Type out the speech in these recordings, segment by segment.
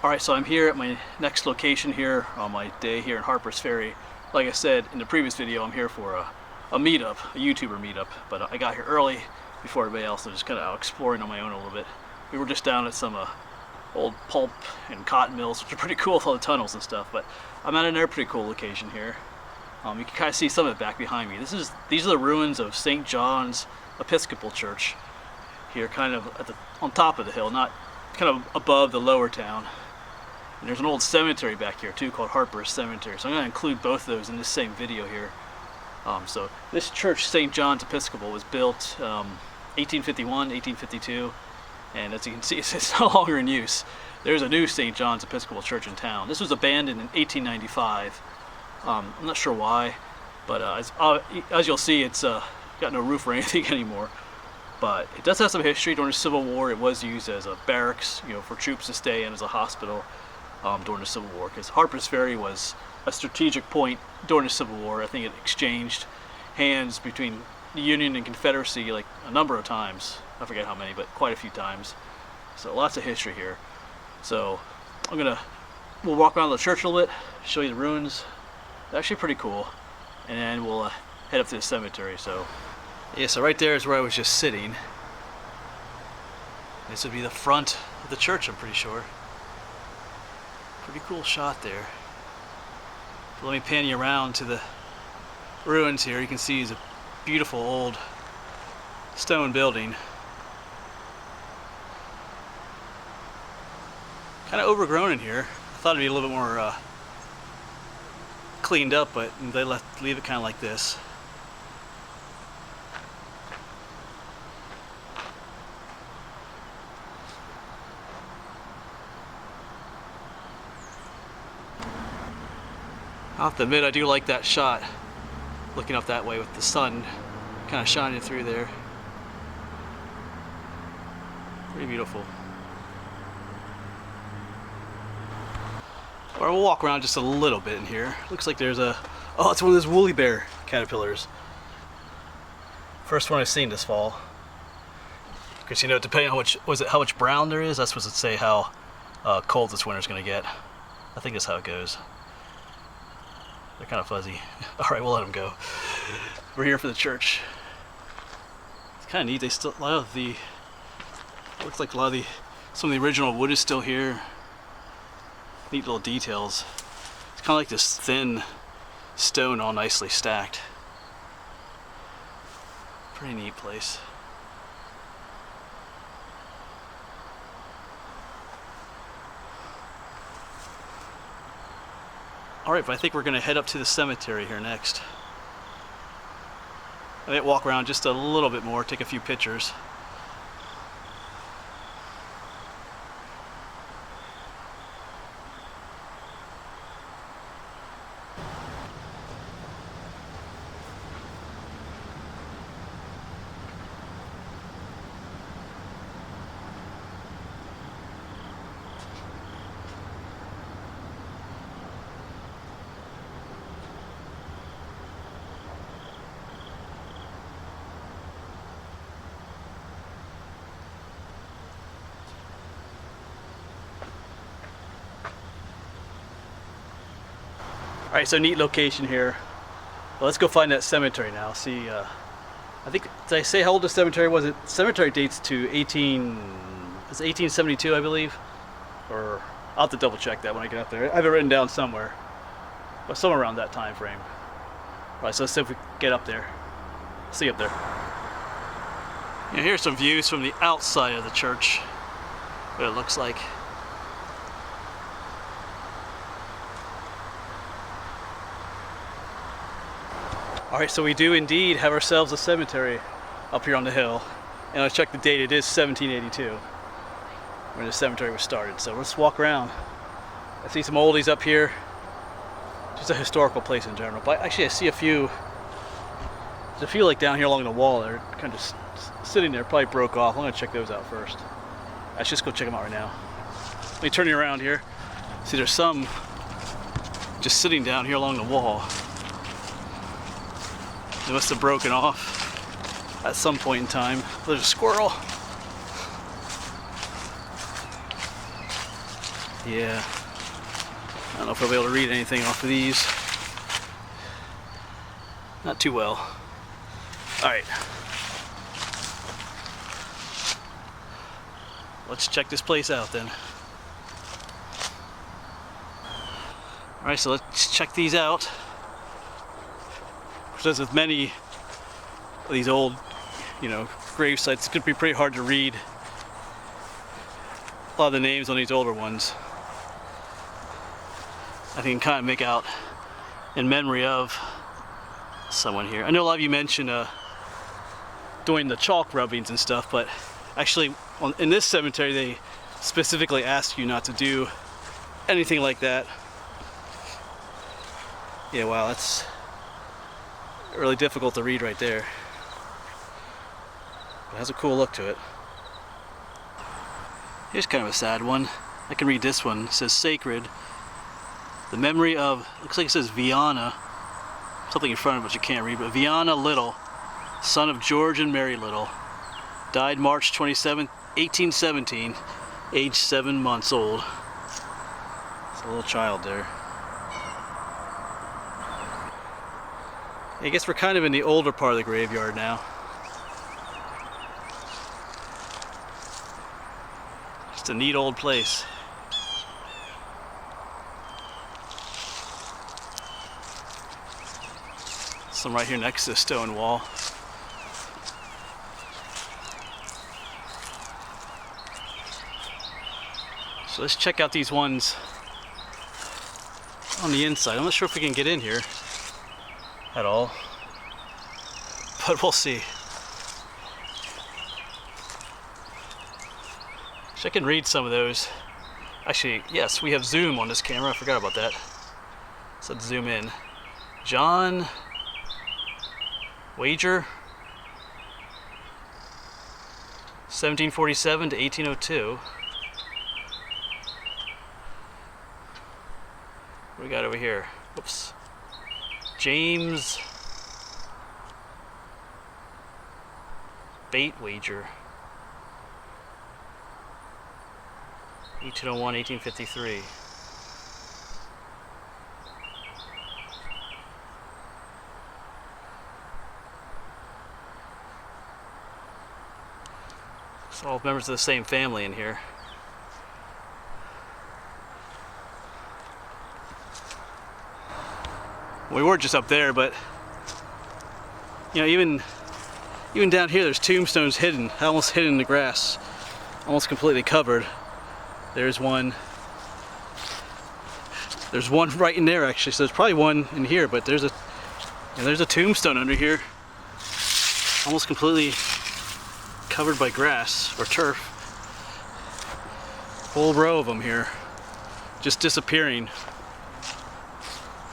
Alright, so I'm here at my next location here on my day here in Harpers Ferry. Like I said in the previous video, I'm here for a meetup, a YouTuber meetup, but I got here early before everybody else, so just kind of out exploring on my own a little bit. We were just down at some old pulp and cotton mills, which are pretty cool with all the tunnels and stuff, but I'm at another pretty cool location here. You can kind of see some of it back behind me. These are the ruins of St. John's Episcopal Church here, kind of on top of the hill, not kind of above the lower town. And there's an old cemetery back here too called Harpers Cemetery, so I'm going to include both of those in this same video here. So this church, St. John's Episcopal, was built 1851, 1852, and as you can see, it's no longer in use. There's a new St. John's Episcopal church in town. This was abandoned in 1895. I'm not sure why, but as you'll see, it's got no roof or anything anymore. But it does have some history. During the Civil War, it was used as a barracks, for troops to stay in, as a hospital during the Civil War. Because Harpers Ferry was a strategic point during the Civil War. I think it exchanged hands between the Union and Confederacy like a number of times. I forget how many, but quite a few times. So lots of history here. So we'll walk around the church a little bit, show you the ruins. It's actually pretty cool, and then we'll head up to the cemetery. So yeah, so right there is where I was just sitting. This would be the front of the church, I'm pretty sure. Pretty cool shot there. So let me pan you around to the ruins here. You can see it's a beautiful old stone building. Kind of overgrown in here. I thought it'd be a little bit more cleaned up, but they leave it kind of like this. I'll have to admit, I do like that shot, looking up that way with the sun kind of shining through there. Pretty beautiful. Alright, we'll walk around just a little bit in here. Looks like there's it's one of those woolly bear caterpillars. First one I've seen this fall. Because depending on how much brown there is, that's supposed to say how cold this winter's going to get. I think that's how it goes. They're kind of fuzzy. Alright, we'll let them go. We're here for the church. It's kind of neat. Looks like some of the original wood is still here. Neat little details. It's kind of like this thin stone all nicely stacked. Pretty neat place. Alright, but I think we're going to head up to the cemetery here next. I might walk around just a little bit more, take a few pictures. Alright, so neat location here. Well, let's go find that cemetery now. See, I think, did I say how old the cemetery was? The cemetery dates to 1872, I believe. Or, I'll have to double check that when I get up there. I have it written down somewhere. But somewhere around that time frame. Alright, so let's see if we can get up there. See you up there. Yeah, here's some views from the outside of the church. What it looks like. Alright, so we do indeed have ourselves a cemetery up here on the hill. And I checked the date, it is 1782 when the cemetery was started. So let's walk around. I see some oldies up here. Just a historical place in general. But actually I see a few, there's a few like down here along the wall. They're kind of just sitting there, probably broke off. I'm going to check those out first. Let's just go check them out right now. Let me turn you around here. See, there's some just sitting down here along the wall. They must have broken off at some point in time. There's a squirrel. Yeah. I don't know if I'll be able to read anything off of these. Not too well. Alright. Let's check this place out then. Alright, so let's check these out. As with many of these old, grave sites, it's going to be pretty hard to read a lot of the names on these older ones. I can kind of make out in memory of someone here. I know a lot of you mentioned doing the chalk rubbings and stuff, but actually in this cemetery they specifically ask you not to do anything like that. Yeah, wow, that's really difficult to read right there. It has a cool look to it. Here's kind of a sad one. I can read this one. It says sacred. The memory of, looks like it says Viana. Something in front of it you can't read, but Viana Little, son of George and Mary Little, died March 27, 1817, age 7 months old. It's a little child there. I guess we're kind of in the older part of the graveyard now. Just a neat old place. Some right here next to the stone wall. So let's check out these ones on the inside. I'm not sure if we can get in here at all, but we'll see. So I can read some of those. Actually, yes, we have zoom on this camera. I forgot about that. So let's zoom in. John Wager, 1747 to 1802. What do we got over here? Oops. James Bait Wager, 1801, 1853. It's all members of the same family in here. We were just up there, but even down here there's tombstones hidden, almost hidden in the grass, almost completely covered. There's one right in there actually, so there's probably one in here, but there's a tombstone under here, almost completely covered by grass or turf. Whole row of them here, just disappearing.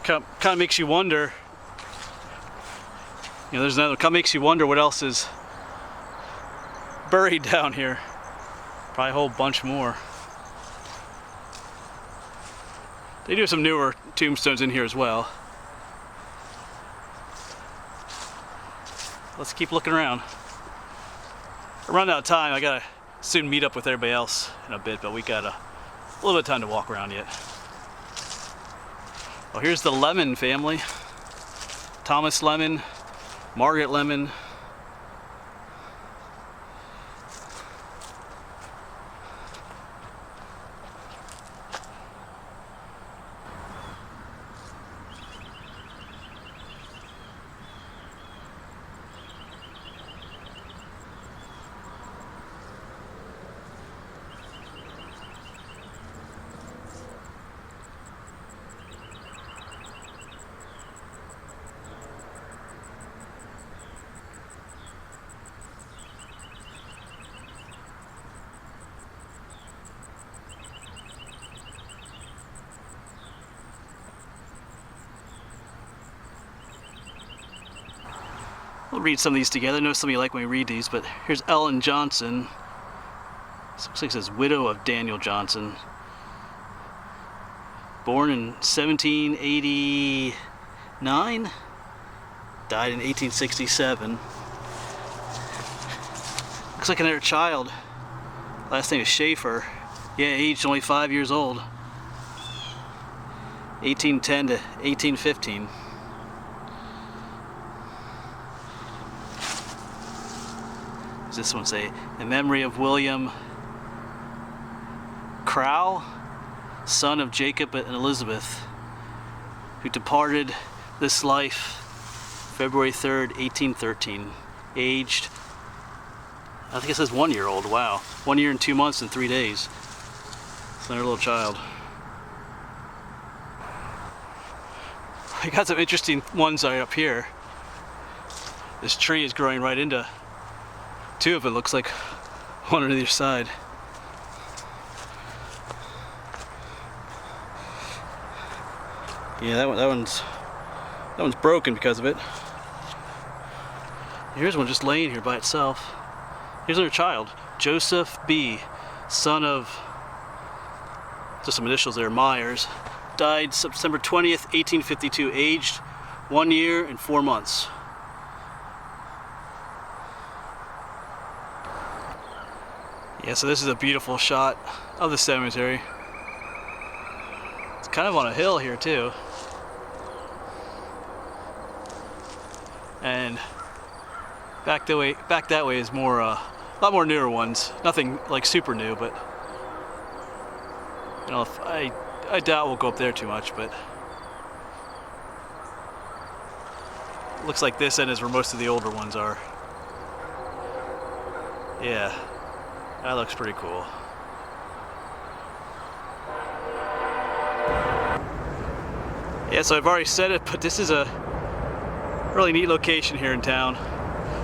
Kind of makes you wonder. There's another. Kind of makes you wonder what else is buried down here. Probably a whole bunch more. They do have some newer tombstones in here as well. Let's keep looking around. I run out of time. I gotta soon meet up with everybody else in a bit, but we got a little bit of time to walk around yet. Well, here's the Lemon family. Thomas Lemon, Margaret Lemon. We'll read some of these together. I know some of you like when we read these, but here's Ellen Johnson. This looks like it says widow of Daniel Johnson. Born in 1789, died in 1867. Looks like another child. Last name is Schaefer. Yeah, aged only 5 years old. 1810 to 1815. Does this one say, in memory of William Crowell, son of Jacob and Elizabeth, who departed this life February 3rd, 1813, aged, I think it says 1 year old, wow. 1 year and 2 months and 3 days. It's another little child. I got some interesting ones right up here. This tree is growing right into two of it, looks like one on either side. Yeah, that one's broken because of it. Here's one just laying here by itself. Here's another child, Joseph B., son of, just some initials there, Myers. Died September 20th, 1852, aged 1 year and 4 months. Yeah, so this is a beautiful shot of the cemetery. It's kind of on a hill here too. And back that way is more, a lot more newer ones. Nothing like super new, but you know, I doubt we'll go up there too much, but it looks like this end is where most of the older ones are. Yeah, that looks pretty cool. Yeah, so I've already said it, but this is a really neat location here in town.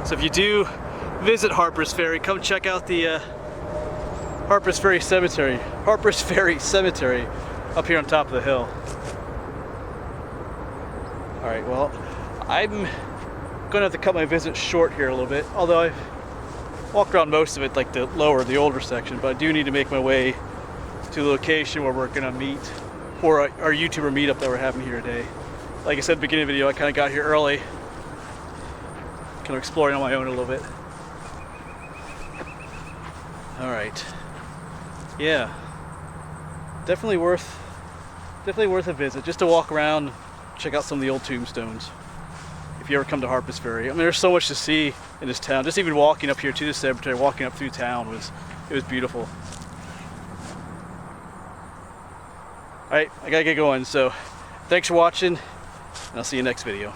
So if you do visit Harpers Ferry, come check out the Harpers Ferry Cemetery. Harpers Ferry Cemetery up here on top of the hill. Alright, well, I'm gonna have to cut my visit short here a little bit, although I've walked around most of it, like the older section, but I do need to make my way to the location where we're gonna meet for our YouTuber meetup that we're having here today. Like I said at the beginning of the video, I kind of got here early, kind of exploring on my own a little bit. Alright. Yeah. Definitely worth a visit, just to walk around, check out some of the old tombstones. If you ever come to Harpers Ferry. I mean, there's so much to see in this town. Just even walking up here to the cemetery, walking up through town was beautiful. Alright, I gotta get going, so thanks for watching, and I'll see you next video.